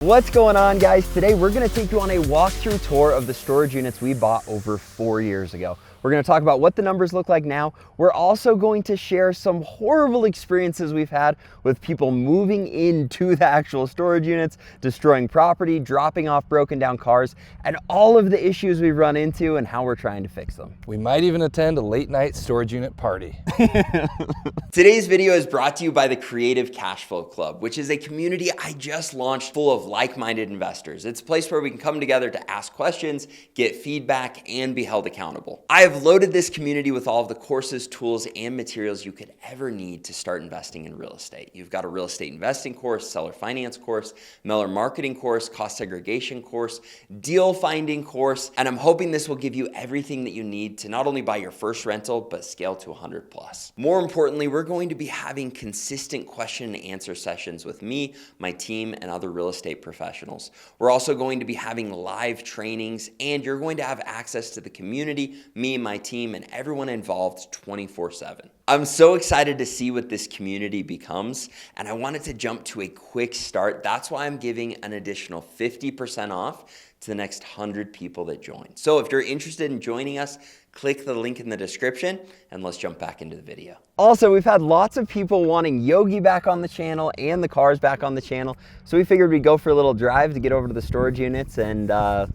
What's going on, guys? Today we're going to take you on a walkthrough tour of the storage units we bought over 4 years ago. We're going to talk about what the numbers look like now. We're also going to share some horrible experiences we've had with people moving into the actual storage units, destroying property, dropping off broken down cars, and all of the issues we've run into and how we're trying to fix them. We might even attend a late night storage unit party. Today's video is brought to you by the Creative Cash Flow Club, which is a community I just launched full of like-minded investors. It's a place where we can come together to ask questions, get feedback, and be held accountable. I have loaded this community with all of the courses, tools, and materials you could ever need to start investing in real estate. You've got a real estate investing course, seller finance course, mailer marketing course, cost segregation course, deal finding course, and I'm hoping this will give you everything that you need to not only buy your first rental, but scale to 100 plus. More importantly, we're going to be having consistent question and answer sessions with me, my team, and other real estate professionals. We're also going to be having live trainings, and you're going to have access to the community, me, my team, and everyone involved 24/7. I'm so excited to see what this community becomes, and I wanted to jump to a quick start. That's why I'm giving an additional 50% off to the next 100 people that join. So if you're interested in joining us, click the link in the description and let's jump back into the video. Also, we've had lots of people wanting Yogi back on the channel and the cars back on the channel. So we figured we'd go for a little drive to get over to the storage units and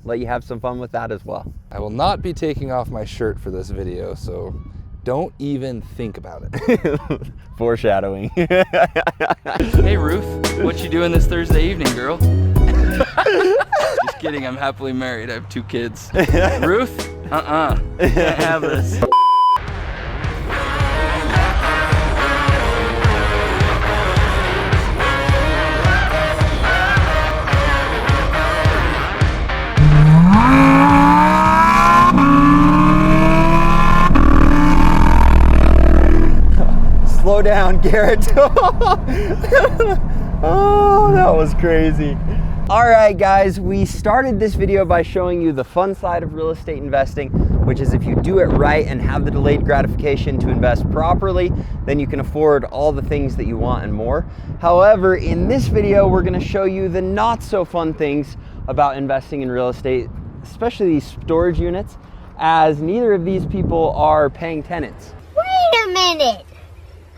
let you have some fun with that as well. I will not be taking off my shirt for this video, so don't even think about it. Foreshadowing. Hey Ruth, what you doing this Thursday evening, girl? Just kidding, I'm happily married. I have 2 kids. Ruth? Can't have this. Slow down, Garrett. Oh, that was crazy. All right, guys, we started this video by showing you the fun side of real estate investing, which is if you do it right and have the delayed gratification to invest properly, then you can afford all the things that you want and more. However, in this video, we're gonna show you the not so fun things about investing in real estate, especially these storage units, as neither of these people are paying tenants. Wait a minute.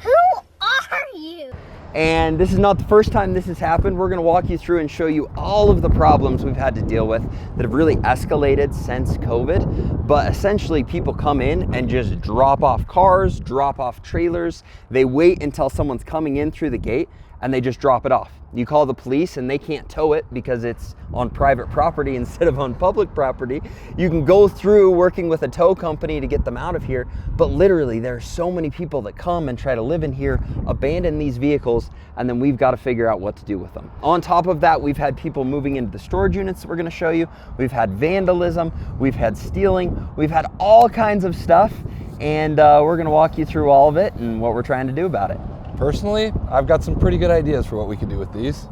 Who are you? And this is not the first time this has happened. We're gonna walk you through and show you all of the problems we've had to deal with that have really escalated since COVID. But essentially, people come in and just drop off cars, drop off trailers. They wait until someone's coming in through the gate and they just drop it off. You call the police and they can't tow it because it's on private property instead of on public property. You can go through working with a tow company to get them out of here, but literally there are so many people that come and try to live in here, abandon these vehicles, and then we've got to figure out what to do with them. On top of that, we've had people moving into the storage units that we're gonna show you. We've had vandalism, we've had stealing, we've had all kinds of stuff, and we're gonna walk you through all of it and what we're trying to do about it. Personally, I've got some pretty good ideas for what we can do with these.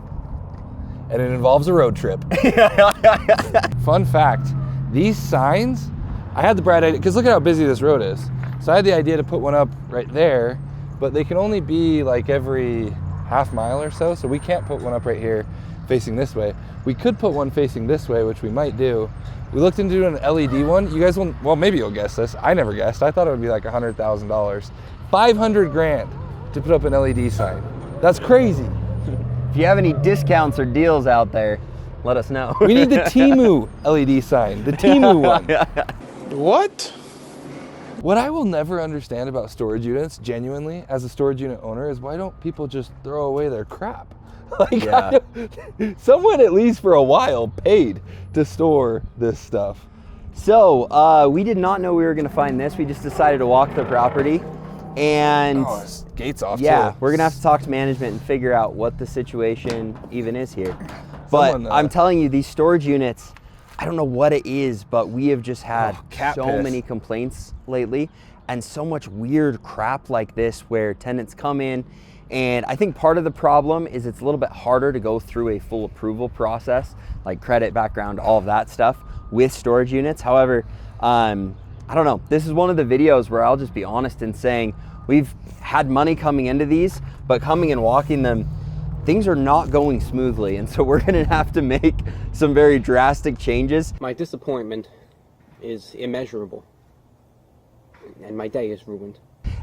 And it involves a road trip. Fun fact, these signs, I had the bright idea, because look at how busy this road is. So I had the idea to put one up right there, but they can only be like every half mile or so, so we can't put one up right here facing this way. We could put one facing this way, which we might do. We looked into doing an LED one. You guys will, well, maybe you'll guess this. I never guessed. I thought it would be like $100,000. 500 grand to put up an LED sign. That's crazy. If you have any discounts or deals out there, let us know. We need the Temu LED sign, the Temu one. What? What I will never understand about storage units, genuinely, as a storage unit owner, is why don't people just throw away their crap? Like, Yeah. someone at least for a while paid to store this stuff. So we did not know we were gonna find this. We just decided to walk the property. And Oh, this gate's off yeah, too. we're gonna have to talk to management and figure out what the situation even is here. But Someone, I'm telling you, these storage units, I don't know what it is, but we have just had cat so piss. many complaints lately and so much weird crap like this where tenants come in. And I think part of the problem is it's a little bit harder to go through a full approval process, like credit, background, all of that stuff with storage units. However, I don't know, this is one of the videos where I'll just be honest in saying we've had money coming into these, but coming and walking them, things are not going smoothly. And so we're gonna have to make some very drastic changes. My disappointment is immeasurable, and my day is ruined.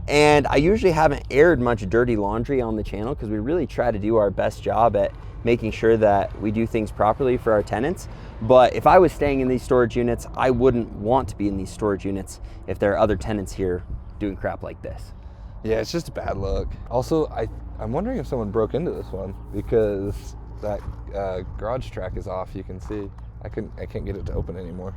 And I usually haven't aired much dirty laundry on the channel because we really try to do our best job at making sure that we do things properly for our tenants. But if I was staying in these storage units, I wouldn't want to be in these storage units if there are other tenants here doing crap like this. Yeah, it's just a bad look. Also, I'm wondering if someone broke into this one because that garage track is off. You can see I can't get it to open anymore.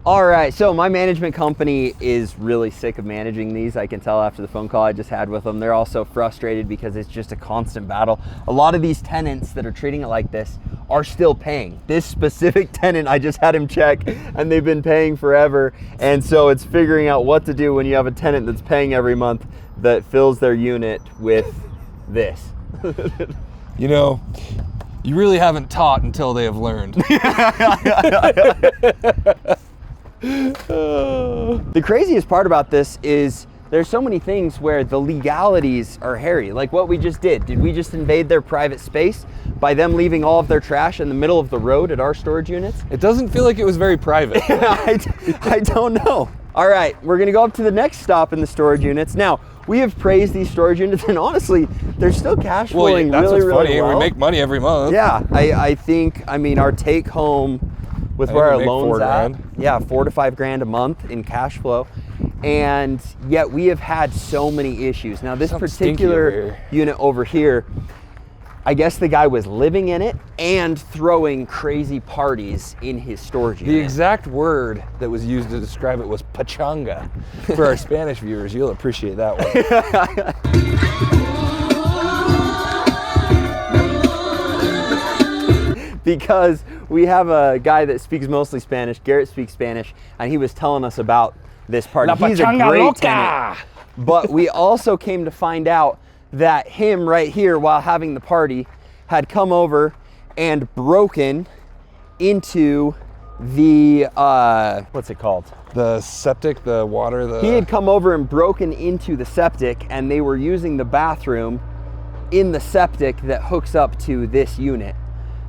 All right, so my management company is really sick of managing these. I can tell after the phone call I just had with them. They're also frustrated because it's just a constant battle. A lot of these tenants that are treating it like this are still paying. This specific tenant, I just had him check, and they've been paying forever. And so it's figuring out what to do when you have a tenant that's paying every month that fills their unit with this. You know, you really haven't taught until they have learned. The craziest part about this is there's so many things where the legalities are hairy. Like what we just did. Did we just invade their private space by them leaving all of their trash in the middle of the road at our storage units? It doesn't feel like it was very private. I don't know. All right, we're gonna go up to the next stop in the storage units. Now, we have praised these storage units, and honestly, they're still cash flowing that's really what's funny. well. We make money every month. Yeah, I think, our take home with I where think our we make loans $4 at, grand. yeah, $4 to $5 grand a month in cash flow, and yet we have had so many issues. Now, this Something stinky particular over here. unit over here, I guess the guy was living in it and throwing crazy parties in his storage The unit. exact word that was used to describe it was pachanga. For our Spanish viewers, you'll appreciate that one. Because we have a guy that speaks mostly Spanish. Garrett speaks Spanish, and he was telling us about this party. He's a great tenant. But we also came to find out that him right here, while having the party, had come over and broken into the, what's it called? The septic, the water, He had come over and broken into the septic, and they were using the bathroom in the septic that hooks up to this unit.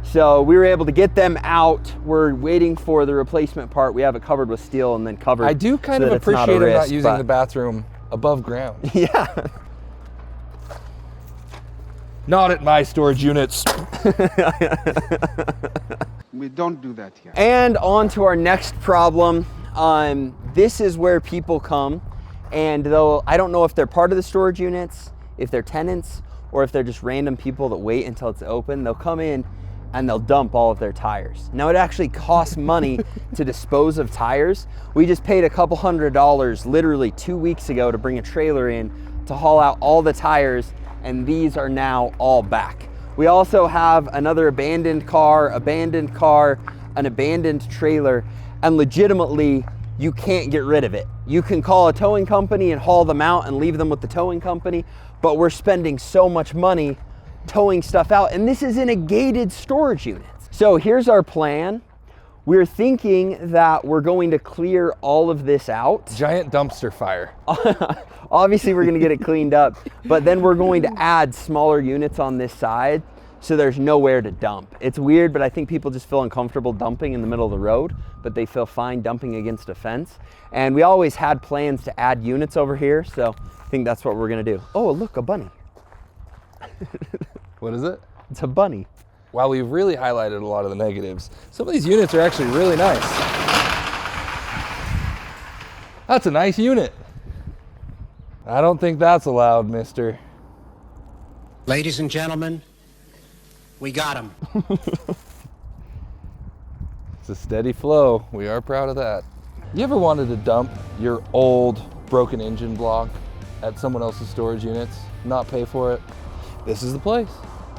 So we were able to get them out. We're waiting for the replacement part. We have it covered with steel and then covered. I do kind so of that it's not appreciate a him not risk, using but- the bathroom above ground. Yeah. Not at my storage units. We don't do that here. And on to our next problem. This is where people come, and though I don't know if they're part of the storage units, if they're tenants, or if they're just random people that wait until it's open, they'll come in and they'll dump all of their tires. Now, it actually costs money to dispose of tires. We just paid a couple $100 literally 2 weeks ago to bring a trailer in to haul out all the tires, and these are now all back. We also have another abandoned car, an abandoned trailer, and legitimately, you can't get rid of it. You can call a towing company and haul them out and leave them with the towing company, but we're spending so much money towing stuff out, and this is in a gated storage unit. So here's our plan. We're thinking that we're going to clear all of this out. Giant dumpster fire. Obviously, we're gonna get it cleaned up, but then we're going to add smaller units on this side so there's nowhere to dump. It's weird, but I think people just feel uncomfortable dumping in the middle of the road, but they feel fine dumping against a fence. And we always had plans to add units over here, so I think that's what we're gonna do. Oh, look, a bunny. What is it? It's a bunny. While we've really highlighted a lot of the negatives, some of these units are actually really nice. That's a nice unit. I don't think that's allowed, mister. Ladies and gentlemen, we got him. It's a steady flow. We are proud of that. You ever wanted to dump your old broken engine block at someone else's storage units, not pay for it? This is the place.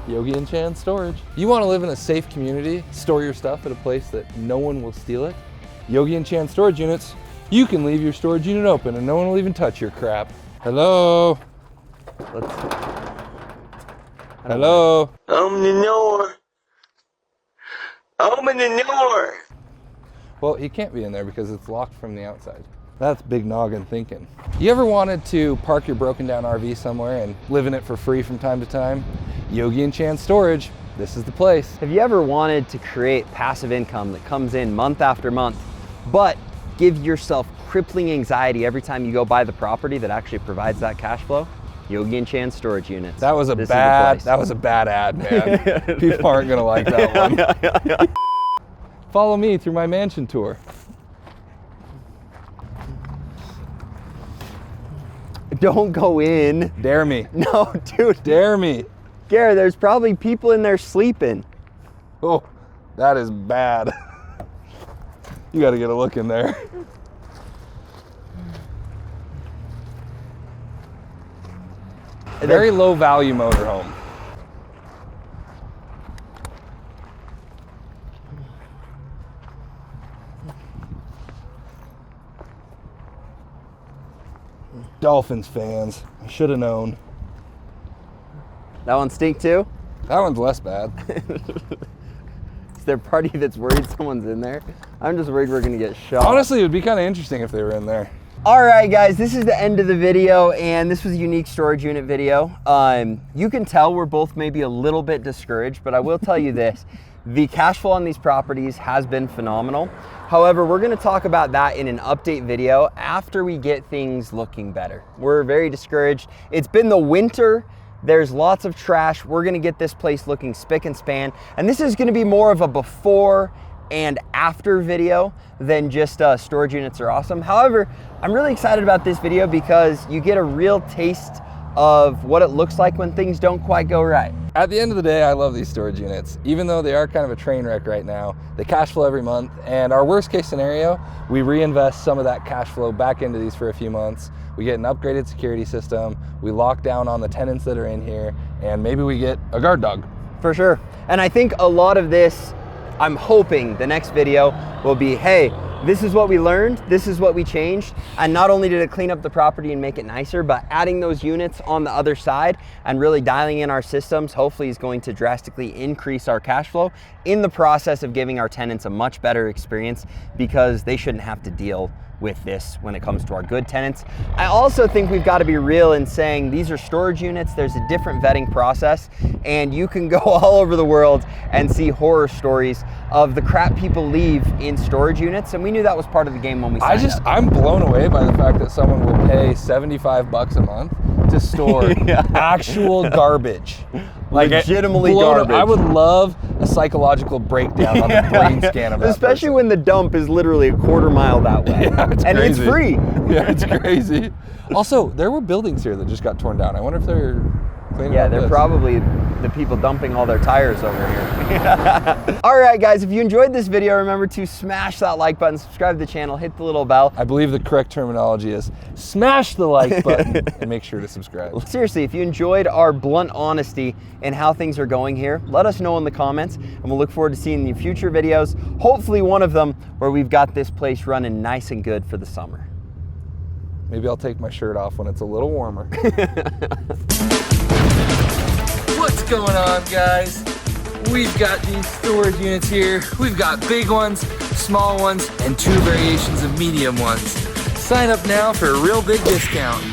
Yogi and Chan Storage. You want to live in a safe community, store your stuff at a place that no one will steal it? Yogi and Chan Storage Units, you can leave your storage unit open and no one will even touch your crap. Hello? Hello? Open the door. Open the door. Well, he can't be in there because it's locked from the outside. That's big noggin thinking. You ever wanted to park your broken down RV somewhere and live in it for free from time to time? Yogi and Chan Storage, this is the place. Have you ever wanted to create passive income that comes in month after month, but give yourself crippling anxiety every time you go buy the property that actually provides that cash flow? Yogi and Chan Storage Units. That was a bad ad, man. People aren't gonna like that one. Follow me through my mansion tour. Don't go in. Dare me. No, dude. Dare me. Gary, there's probably people in there sleeping. Oh, that is bad. You gotta get a look in there. Very low value motorhome. Dolphins fans, I should have known. That one stink too? That one's less bad. Is there a party that's worried someone's in there? I'm just worried we're gonna get shot. Honestly, it would be kind of interesting if they were in there. All right, guys, this is the end of the video, and this was a unique storage unit video. You can tell we're both maybe a little bit discouraged, but I will tell you this. The cash flow on these properties has been phenomenal. However, we're gonna talk about that in an update video after we get things looking better. We're very discouraged. It's been the winter. There's lots of trash. We're gonna get this place looking spick and span. And this is gonna be more of a before and after video than just storage units are awesome. However, I'm really excited about this video because you get a real taste of what it looks like when things don't quite go right. At the end of the day, I love these storage units. Even though they are kind of a train wreck right now, they cash flow every month, and our worst case scenario, we reinvest some of that cash flow back into these for a few months. We get an upgraded security system, we lock down on the tenants that are in here, and maybe we get a guard dog. For sure. And I think a lot of this, I'm hoping the next video will be, hey, this is what we learned, this is what we changed, and not only did it clean up the property and make it nicer, but adding those units on the other side and really dialing in our systems hopefully is going to drastically increase our cash flow in the process of giving our tenants a much better experience, because they shouldn't have to deal with this when it comes to our good tenants. I also think we've got to be real in saying these are storage units. There's a different vetting process, and you can go all over the world and see horror stories of the crap people leave in storage units, and we knew that was part of the game when we signed up. I'm blown away by the fact that someone will pay $75 a month to store actual garbage. Like legitimately garbage. I would love a psychological breakdown on the brain scan of that Especially person. when the dump is literally a quarter mile that way. Yeah, it's and crazy. It's free. Yeah, it's crazy. Also, there were buildings here that just got torn down. I wonder if they're cleaning Yeah, up they're this. probably the people dumping all their tires over here. All right, guys, if you enjoyed this video, remember to smash that like button, subscribe to the channel, hit the little bell. I believe the correct terminology is smash the like button and make sure to subscribe. Seriously, if you enjoyed our blunt honesty in how things are going here, let us know in the comments, and we'll look forward to seeing you in future videos. Hopefully one of them where we've got this place running nice and good for the summer. Maybe I'll take my shirt off when it's a little warmer. What's going on, guys? We've got these storage units here. We've got big ones, small ones, and 2 variations of medium ones. Sign up now for a real big discount.